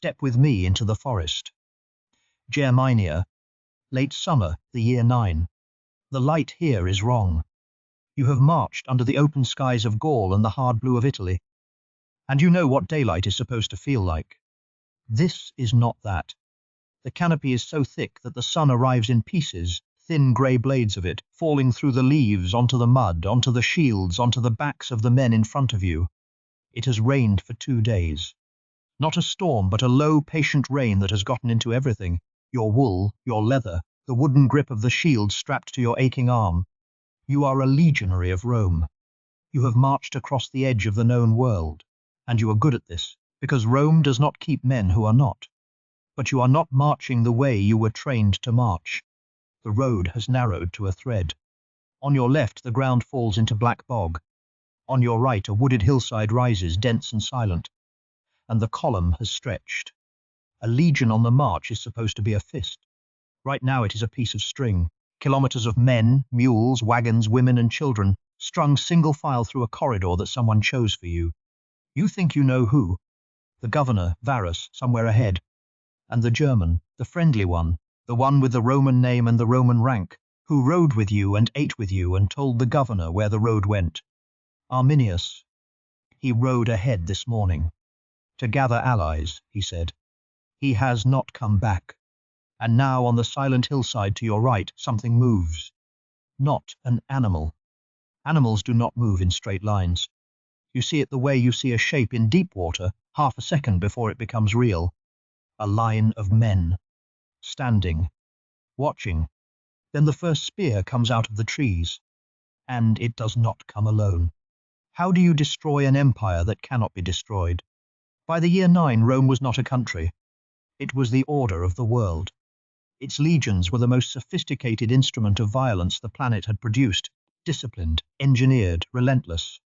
step with me into the forest. Germania, late summer, the year 9. The light here is wrong. You have marched under the open skies of Gaul and the hard blue of Italy, and you know what daylight is supposed to feel like. This is not that. The canopy is so thick that the sun arrives in pieces, thin grey blades of it, falling through the leaves, onto the mud, onto the shields, onto the backs of the men in front of you. It has rained for 2 days. Not a storm, but a low, patient rain that has gotten into everything. Your wool, your leather, the wooden grip of the shield strapped to your aching arm. You are a legionary of Rome. You have marched across the edge of the known world, and you are good at this, because Rome does not keep men who are not. But you are not marching the way you were trained to march. The road has narrowed to a thread. On your left the ground falls into black bog. On your right a wooded hillside rises, dense and silent. And the column has stretched. A legion on the march is supposed to be a fist. Right now it is a piece of string. Kilometers of men, mules, wagons, women and children, strung single file through a corridor that someone chose for you. You think you know who. The governor, Varus, somewhere ahead. And the German, the friendly one, the one with the Roman name and the Roman rank, who rode with you and ate with you and told the governor where the road went. Arminius. He rode ahead this morning. To gather allies, he said. He has not come back. And now on the silent hillside to your right, something moves. Not an animal. Animals do not move in straight lines. You see it the way you see a shape in deep water, half a second before it becomes real. A line of men. Standing. Watching. Then the first spear comes out of the trees. And it does not come alone. How do you destroy an empire that cannot be destroyed? By the year 9, Rome was not a country. It was the order of the world. Its legions were the most sophisticated instrument of violence the planet had produced, disciplined, engineered, relentless.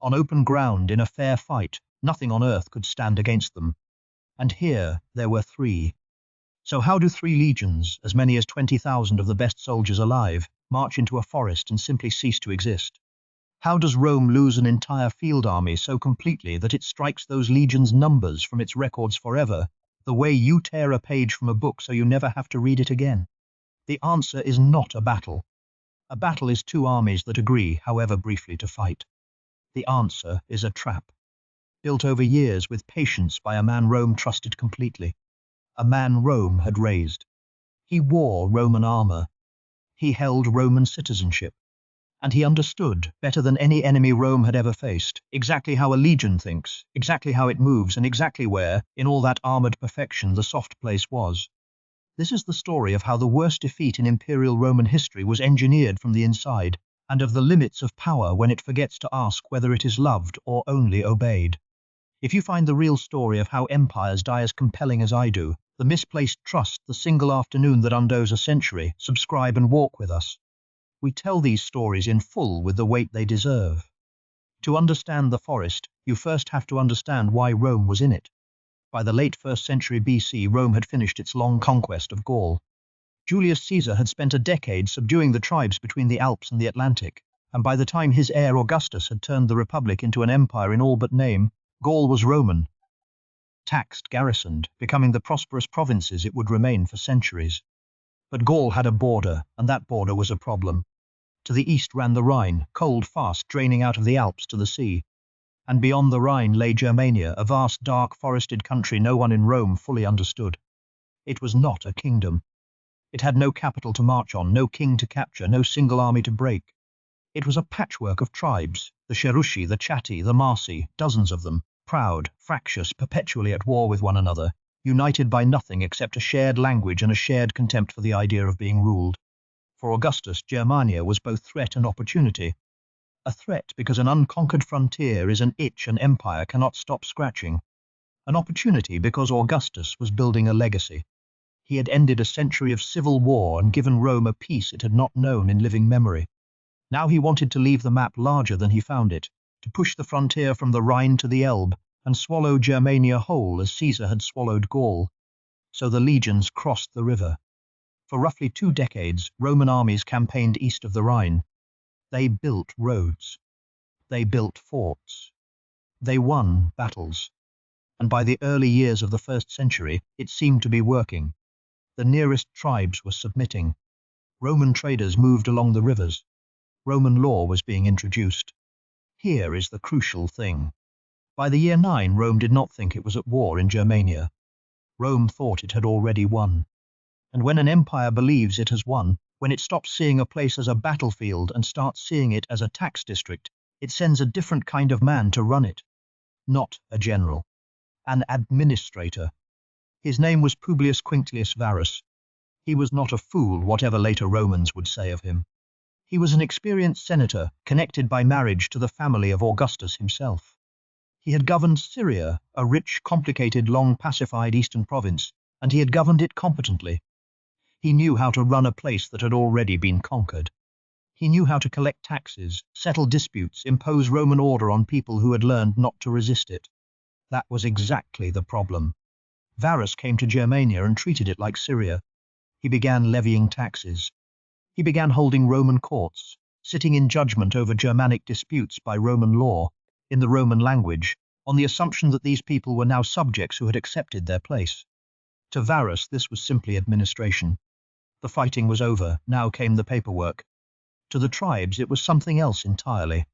On open ground, in a fair fight, nothing on earth could stand against them. And here there were 3. So how do 3 legions, as many as 20,000 of the best soldiers alive, march into a forest and simply cease to exist? How does Rome lose an entire field army so completely that it strikes those legions' numbers from its records forever, the way you tear a page from a book so you never have to read it again? The answer is not a battle. A battle is 2 armies that agree, however briefly, to fight. The answer is a trap, built over years with patience by a man Rome trusted completely, a man Rome had raised. He wore Roman armor. He held Roman citizenship. And he understood, better than any enemy Rome had ever faced, exactly how a legion thinks, exactly how it moves, and exactly where, in all that armoured perfection, the soft place was. This is the story of how the worst defeat in imperial Roman history was engineered from the inside, and of the limits of power when it forgets to ask whether it is loved or only obeyed. If you find the real story of how empires die as compelling as I do, the misplaced trust, the single afternoon that undoes a century, subscribe and walk with us. We tell these stories in full with the weight they deserve. To understand the forest, you first have to understand why Rome was in it. By the late 1st century BC, Rome had finished its long conquest of Gaul. Julius Caesar had spent a decade subduing the tribes between the Alps and the Atlantic, and by the time his heir Augustus had turned the Republic into an empire in all but name, Gaul was Roman. Taxed, garrisoned, becoming the prosperous provinces it would remain for centuries. But Gaul had a border, and that border was a problem. To the east ran the Rhine, cold fast, draining out of the Alps to the sea. And beyond the Rhine lay Germania, a vast, dark, forested country no one in Rome fully understood. It was not a kingdom. It had no capital to march on, no king to capture, no single army to break. It was a patchwork of tribes, the Cherusci, the Chatti, the Marsi, dozens of them, proud, fractious, perpetually at war with one another, united by nothing except a shared language and a shared contempt for the idea of being ruled. For Augustus, Germania was both threat and opportunity. A threat because an unconquered frontier is an itch an empire cannot stop scratching. An opportunity because Augustus was building a legacy. He had ended a century of civil war and given Rome a peace it had not known in living memory. Now he wanted to leave the map larger than he found it, to push the frontier from the Rhine to the Elbe, and swallow Germania whole as Caesar had swallowed Gaul. So the legions crossed the river. For roughly 2 decades, Roman armies campaigned east of the Rhine. They built roads. They built forts. They won battles. and by the early years of the 1st century it seemed to be working. The nearest tribes were submitting. Roman traders moved along the rivers. Roman law was being introduced. Here is the crucial thing. By the year 9, Rome did not think it was at war in Germania. Rome thought it had already won. And when an empire believes it has won, when it stops seeing a place as a battlefield and starts seeing it as a tax district, it sends a different kind of man to run it. Not a general. An administrator. His name was Publius Quinctilius Varus. He was not a fool, whatever later Romans would say of him. He was an experienced senator, connected by marriage to the family of Augustus himself. He had governed Syria, a rich, complicated, long-pacified eastern province, and he had governed it competently. He knew how to run a place that had already been conquered. He knew how to collect taxes, settle disputes, impose Roman order on people who had learned not to resist it. That was exactly the problem. Varus came to Germania and treated it like Syria. He began levying taxes. He began holding Roman courts, sitting in judgment over Germanic disputes by Roman law, in the Roman language, on the assumption that these people were now subjects who had accepted their place. To Varus, this was simply administration. The fighting was over, now came the paperwork. To the tribes, it was something else entirely.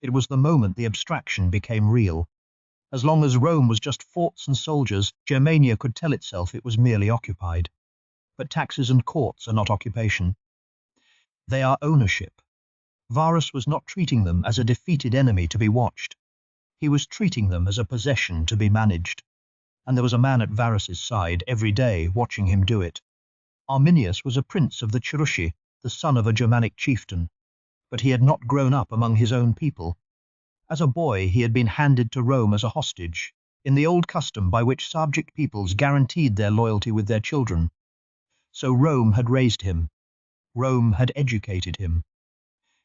It was the moment the abstraction became real. As long as Rome was just forts and soldiers, Germania could tell itself it was merely occupied. But taxes and courts are not occupation. They are ownership. Varus was not treating them as a defeated enemy to be watched. He was treating them as a possession to be managed. And there was a man at Varus's side every day watching him do it. Arminius was a prince of the Cherusci, the son of a Germanic chieftain, but he had not grown up among his own people. As a boy, he had been handed to Rome as a hostage, in the old custom by which subject peoples guaranteed their loyalty with their children. So Rome had raised him. Rome had educated him.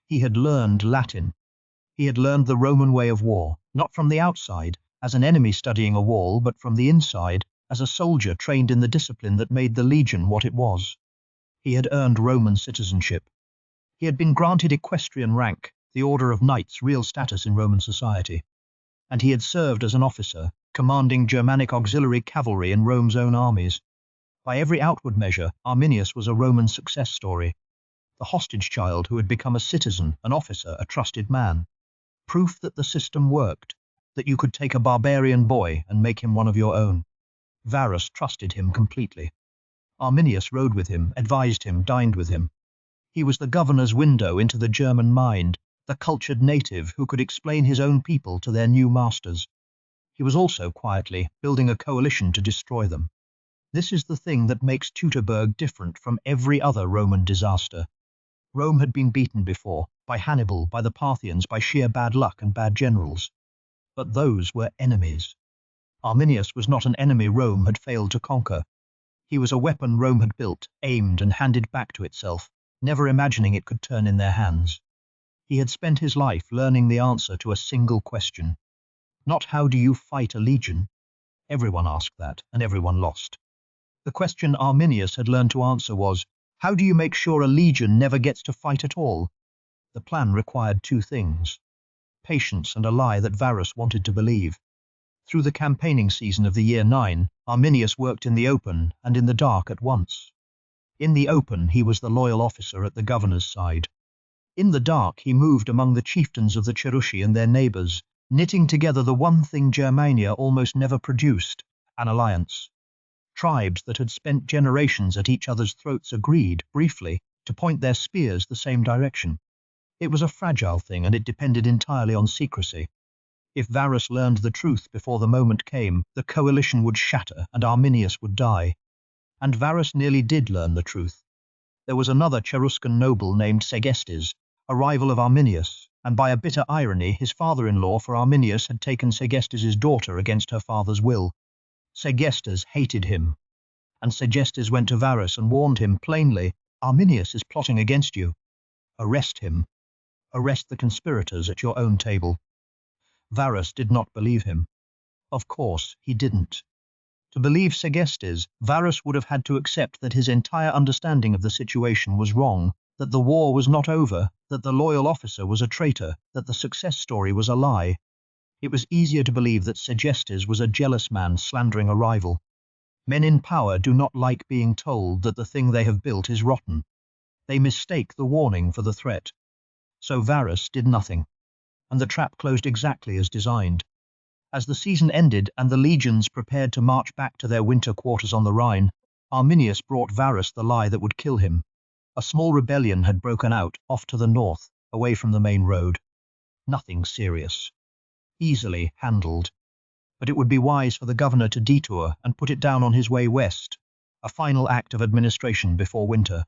He had learned Latin. He had learned the Roman way of war, not from the outside, as an enemy studying a wall, but from the inside, as a soldier trained in the discipline that made the legion what it was. He had earned Roman citizenship. He had been granted equestrian rank, the order of knights, real status in Roman society. And he had served as an officer, commanding Germanic auxiliary cavalry in Rome's own armies. By every outward measure, Arminius was a Roman success story. The hostage child who had become a citizen, an officer, a trusted man. Proof that the system worked, that you could take a barbarian boy and make him one of your own. Varus trusted him completely. Arminius rode with him, advised him, dined with him. He was the governor's window into the German mind, the cultured native who could explain his own people to their new masters. He was also, quietly, building a coalition to destroy them. This is the thing that makes Teutoburg different from every other Roman disaster. Rome had been beaten before, by Hannibal, by the Parthians, by sheer bad luck and bad generals. But those were enemies. Arminius was not an enemy Rome had failed to conquer. He was a weapon Rome had built, aimed and handed back to itself, never imagining it could turn in their hands. He had spent his life learning the answer to a single question. Not how do you fight a legion? Everyone asked that, and everyone lost. The question Arminius had learned to answer was, how do you make sure a legion never gets to fight at all? The plan required two things: patience and a lie that Varus wanted to believe. Through the campaigning season of the year 9, Arminius worked in the open and in the dark at once. In the open, he was the loyal officer at the governor's side. In the dark, he moved among the chieftains of the Cherusci and their neighbours, knitting together the one thing Germania almost never produced, an alliance. Tribes that had spent generations at each other's throats agreed, briefly, to point their spears the same direction. It was a fragile thing, and it depended entirely on secrecy. If Varus learned the truth before the moment came, the coalition would shatter and Arminius would die. And Varus nearly did learn the truth. There was another Cheruscan noble named Segestes, a rival of Arminius, and by a bitter irony, his father-in-law for Arminius had taken Segestes' daughter against her father's will. Segestes hated him, and Segestes went to Varus and warned him plainly, Arminius is plotting against you. Arrest him. Arrest the conspirators at your own table. Varus did not believe him. Of course, he didn't. To believe Segestes, Varus would have had to accept that his entire understanding of the situation was wrong, that the war was not over, that the loyal officer was a traitor, that the success story was a lie. It was easier to believe that Segestes was a jealous man slandering a rival. Men in power do not like being told that the thing they have built is rotten. They mistake the warning for the threat. So Varus did nothing, and the trap closed exactly as designed. As the season ended and the legions prepared to march back to their winter quarters on the Rhine, Arminius brought Varus the lie that would kill him. A small rebellion had broken out off to the north, away from the main road. Nothing serious. Easily handled. But it would be wise for the governor to detour and put it down on his way west, a final act of administration before winter.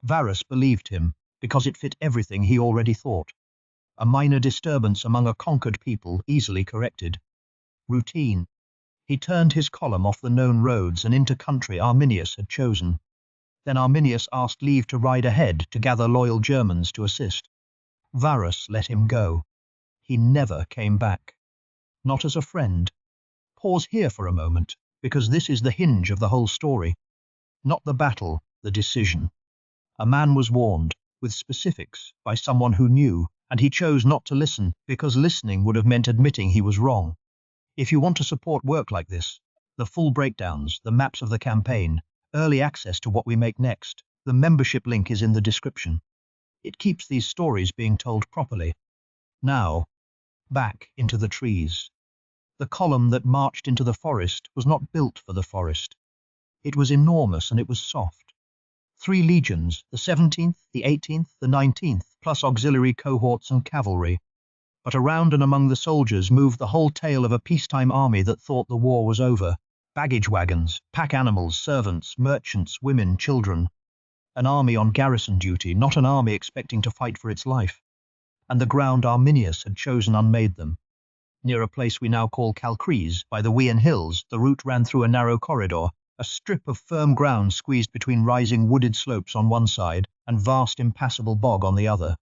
Varus believed him, because it fit everything he already thought. A minor disturbance among a conquered people easily corrected. Routine. He turned his column off the known roads and into country Arminius had chosen. Then Arminius asked leave to ride ahead to gather loyal Germans to assist. Varus let him go. He never came back. Not as a friend. Pause here for a moment, because this is the hinge of the whole story. Not the battle, the decision. A man was warned, with specifics, by someone who knew, and he chose not to listen, because listening would have meant admitting he was wrong. If you want to support work like this, the full breakdowns, the maps of the campaign, early access to what we make next, the membership link is in the description. It keeps these stories being told properly. Now, back into the trees. The column that marched into the forest was not built for the forest. It was enormous and it was soft. 3 legions, the 17th, the 18th, the 19th, plus auxiliary cohorts and cavalry. But around and among the soldiers moved the whole tale of a peacetime army that thought the war was over. Baggage wagons, pack animals, servants, merchants, women, children. An army on garrison duty, not an army expecting to fight for its life. And the ground Arminius had chosen unmade them. Near a place we now call Calcrease, by the Wian Hills, the route ran through a narrow corridor, a strip of firm ground squeezed between rising wooded slopes on one side and vast impassable bog on the other.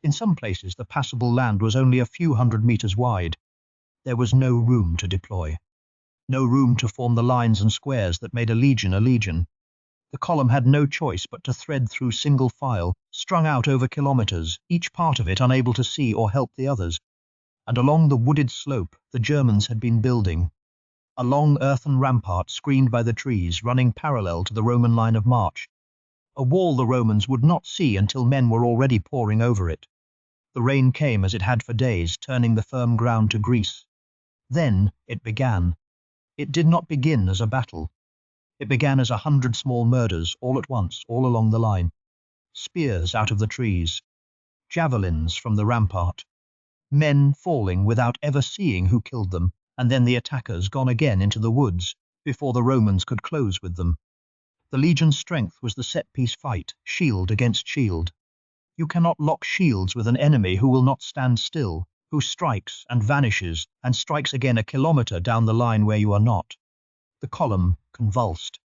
In some places the passable land was only a few hundred meters wide. There was no room to deploy. No room to form the lines and squares that made a legion a legion. The column had no choice but to thread through single file, strung out over kilometers, each part of it unable to see or help the others. And along the wooded slope the Germans had been building. A long earthen rampart screened by the trees running parallel to the Roman line of march. A wall the Romans would not see until men were already pouring over it. The rain came as it had for days, turning the firm ground to grease. Then it began. It did not begin as a battle. It began as 100 small murders, all at once, all along the line. Spears out of the trees. Javelins from the rampart. Men falling without ever seeing who killed them, and then the attackers gone again into the woods, before the Romans could close with them. The legion's strength was the set-piece fight, shield against shield. You cannot lock shields with an enemy who will not stand still, who strikes and vanishes, and strikes again a kilometer down the line where you are not. The column convulsed.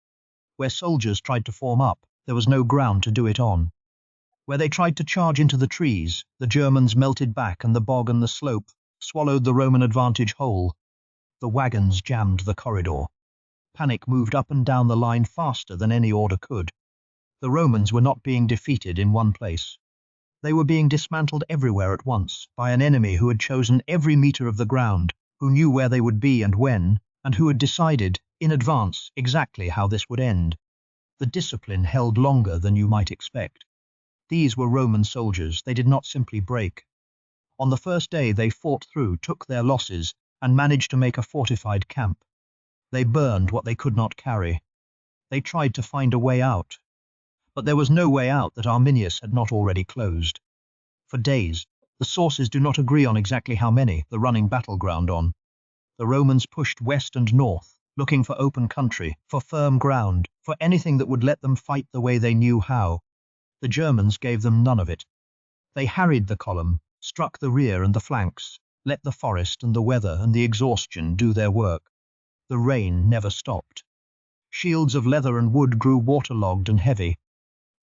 Where soldiers tried to form up, there was no ground to do it on. Where they tried to charge into the trees, the Germans melted back and the bog and the slope swallowed the Roman advantage whole. The wagons jammed the corridor. Panic moved up and down the line faster than any order could. The Romans were not being defeated in one place. They were being dismantled everywhere at once by an enemy who had chosen every meter of the ground, who knew where they would be and when, and who had decided, in advance, exactly how this would end. The discipline held longer than you might expect. These were Roman soldiers. They did not simply break. On the first day they fought through, took their losses, and managed to make a fortified camp. They burned what they could not carry. They tried to find a way out. But there was no way out that Arminius had not already closed. For days, the sources do not agree on exactly how many, the running battleground on. The Romans pushed west and north, looking for open country, for firm ground, for anything that would let them fight the way they knew how. The Germans gave them none of it. They harried the column, struck the rear and the flanks, let the forest and the weather and the exhaustion do their work. The rain never stopped. Shields of leather and wood grew waterlogged and heavy.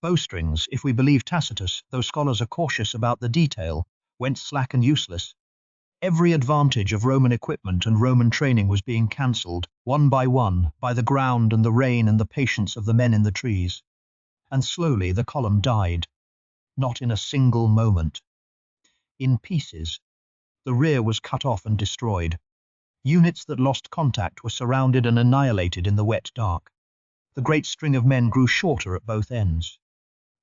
Bowstrings, if we believe Tacitus, though scholars are cautious about the detail, went slack and useless. Every advantage of Roman equipment and Roman training was being cancelled, one, by the ground and the rain and the patience of the men in the trees. And slowly the column died. Not in a single moment. In pieces. The rear was cut off and destroyed. Units that lost contact were surrounded and annihilated in the wet dark. The great string of men grew shorter at both ends.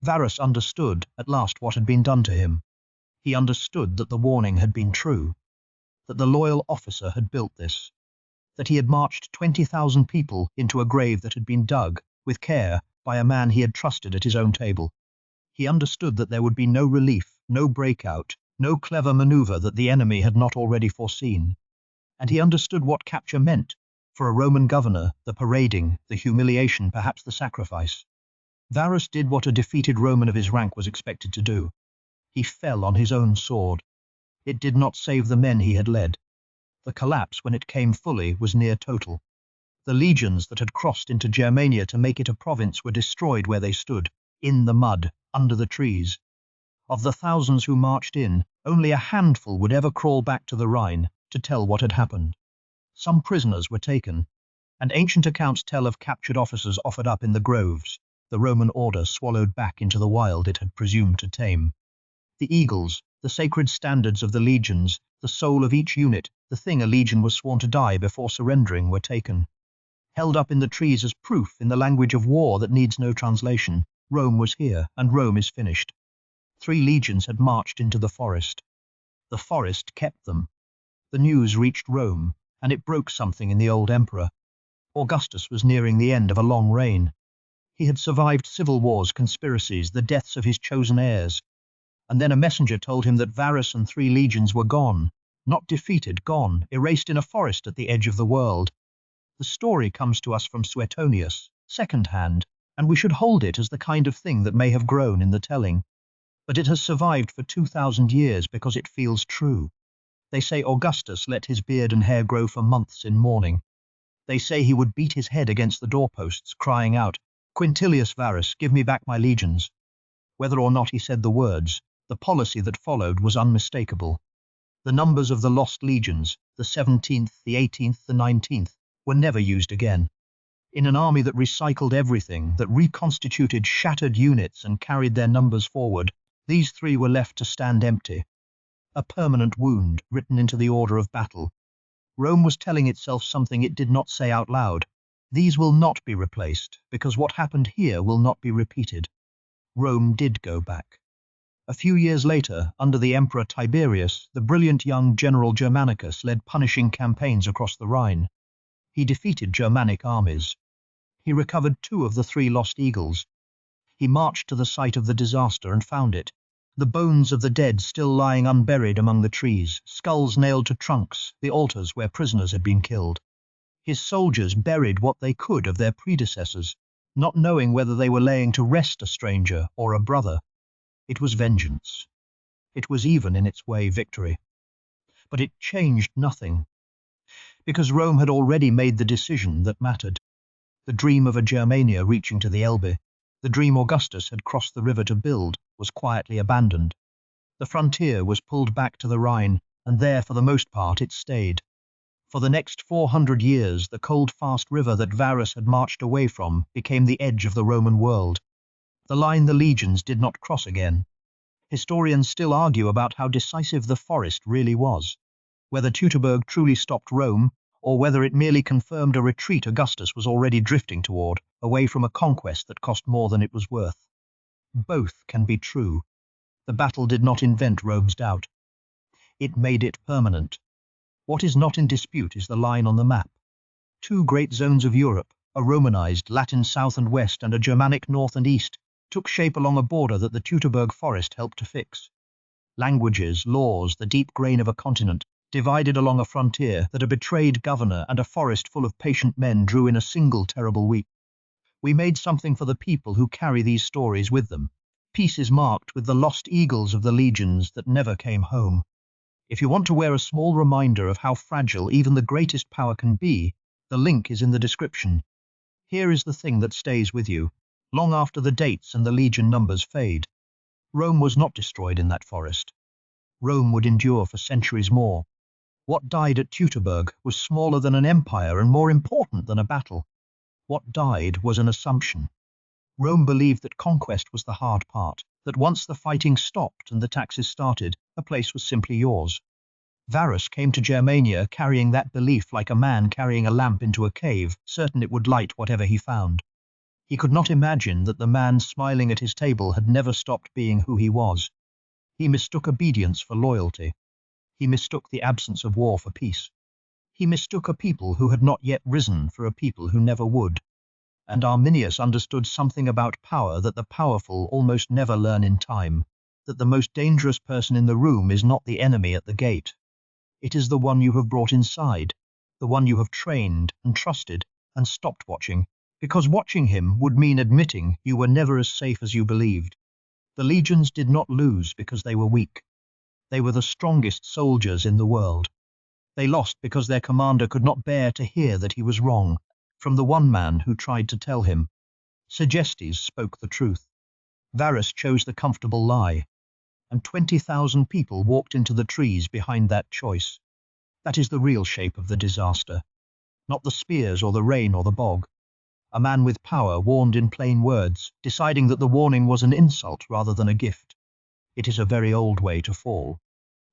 Varus understood at last what had been done to him. He understood that the warning had been true, that the loyal officer had built this, that he had marched 20,000 people into a grave that had been dug, with care, by a man he had trusted at his own table. He understood that there would be no relief, no breakout, no clever maneuver that the enemy had not already foreseen. And he understood what capture meant. For a Roman governor, the parading, the humiliation, perhaps the sacrifice. Varus did what a defeated Roman of his rank was expected to do. He fell on his own sword. It did not save the men he had led. The collapse, when it came fully, was near total. The legions that had crossed into Germania to make it a province were destroyed where they stood, in the mud, under the trees. Of the thousands who marched in, only a handful would ever crawl back to the Rhine to tell what had happened. Some prisoners were taken, and ancient accounts tell of captured officers offered up in the groves, the Roman order swallowed back into the wild it had presumed to tame. The eagles, the sacred standards of the legions, the soul of each unit, the thing a legion was sworn to die before surrendering, were taken. Held up in the trees as proof, in the language of war that needs no translation, Rome was here, and Rome is finished. 3 legions had marched into the forest. The forest kept them. The news reached Rome, and it broke something in the old emperor. Augustus was nearing the end of a long reign. He had survived civil wars, conspiracies, the deaths of his chosen heirs. And then a messenger told him that Varus and 3 legions were gone, not defeated, gone, erased in a forest at the edge of the world. The story comes to us from Suetonius, second-hand, and we should hold it as the kind of thing that may have grown in the telling. But it has survived for 2,000 years because it feels true. They say Augustus let his beard and hair grow for months in mourning. They say he would beat his head against the doorposts, crying out, "Quinctilius Varus, give me back my legions." Whether or not he said the words, the policy that followed was unmistakable. The numbers of the lost legions, the 17th, the 18th, the 19th, were never used again. In an army that recycled everything, that reconstituted shattered units and carried their numbers forward, these 3 were left to stand empty. A permanent wound written into the order of battle. Rome was telling itself something it did not say out loud. These will not be replaced, because what happened here will not be repeated. Rome did go back. A few years later, under the Emperor Tiberius, the brilliant young General Germanicus led punishing campaigns across the Rhine. He defeated Germanic armies. He recovered 2 of the 3 lost eagles. He marched to the site of the disaster and found it. The bones of the dead still lying unburied among the trees, skulls nailed to trunks, the altars where prisoners had been killed. His soldiers buried what they could of their predecessors, not knowing whether they were laying to rest a stranger or a brother. It was vengeance. It was even in its way victory. But it changed nothing, because Rome had already made the decision that mattered. The dream of a Germania reaching to the Elbe, the dream Augustus had crossed the river to build, was quietly abandoned. The frontier was pulled back to the Rhine, and there for the most part it stayed. For the next 400 years, the cold fast river that Varus had marched away from became the edge of the Roman world. The line the legions did not cross again. Historians still argue about how decisive the forest really was, whether Teutoburg truly stopped Rome, or whether it merely confirmed a retreat Augustus was already drifting toward, away from a conquest that cost more than it was worth. Both can be true. The battle did not invent Rome's doubt. It made it permanent. What is not in dispute is the line on the map. 2 great zones of Europe, a Romanized Latin south and west and a Germanic north and east, took shape along a border that the Teutoburg Forest helped to fix. Languages, laws, the deep grain of a continent, divided along a frontier that a betrayed governor and a forest full of patient men drew in a single terrible week. We made something for the people who carry these stories with them, pieces marked with the lost eagles of the legions that never came home. If you want to wear a small reminder of how fragile even the greatest power can be, the link is in the description. Here is the thing that stays with you, long after the dates and the legion numbers fade. Rome was not destroyed in that forest. Rome would endure for centuries more. What died at Teutoburg was smaller than an empire and more important than a battle. What died was an assumption. Rome believed that conquest was the hard part, that once the fighting stopped and the taxes started, a place was simply yours. Varus came to Germania carrying that belief like a man carrying a lamp into a cave, certain it would light whatever he found. He could not imagine that the man smiling at his table had never stopped being who he was. He mistook obedience for loyalty. He mistook the absence of war for peace. He mistook a people who had not yet risen for a people who never would. And Arminius understood something about power that the powerful almost never learn in time, that the most dangerous person in the room is not the enemy at the gate. It is the one you have brought inside, the one you have trained and trusted and stopped watching, because watching him would mean admitting you were never as safe as you believed. The legions did not lose because they were weak. They were the strongest soldiers in the world. They lost because their commander could not bear to hear that he was wrong, from the one man who tried to tell him. Segestes spoke the truth. Varus chose the comfortable lie, and 20,000 people walked into the trees behind that choice. That is the real shape of the disaster, not the spears or the rain or the bog. A man with power warned in plain words, deciding that the warning was an insult rather than a gift. It is a very old way to fall.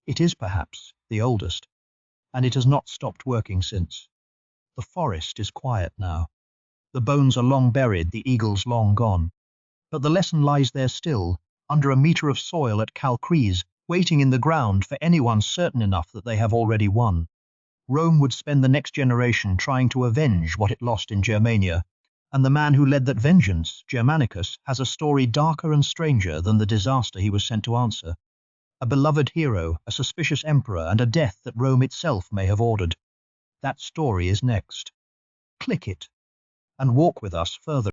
It is perhaps the oldest, and it has not stopped working since. The forest is quiet now. The bones are long buried, the eagles long gone. But the lesson lies there still, under a metre of soil at Calcrease, waiting in the ground for anyone certain enough that they have already won. Rome would spend the next generation trying to avenge what it lost in Germania, and the man who led that vengeance, Germanicus, has a story darker and stranger than the disaster he was sent to answer. A beloved hero, a suspicious emperor, and a death that Rome itself may have ordered. That story is next. Click it, and walk with us further.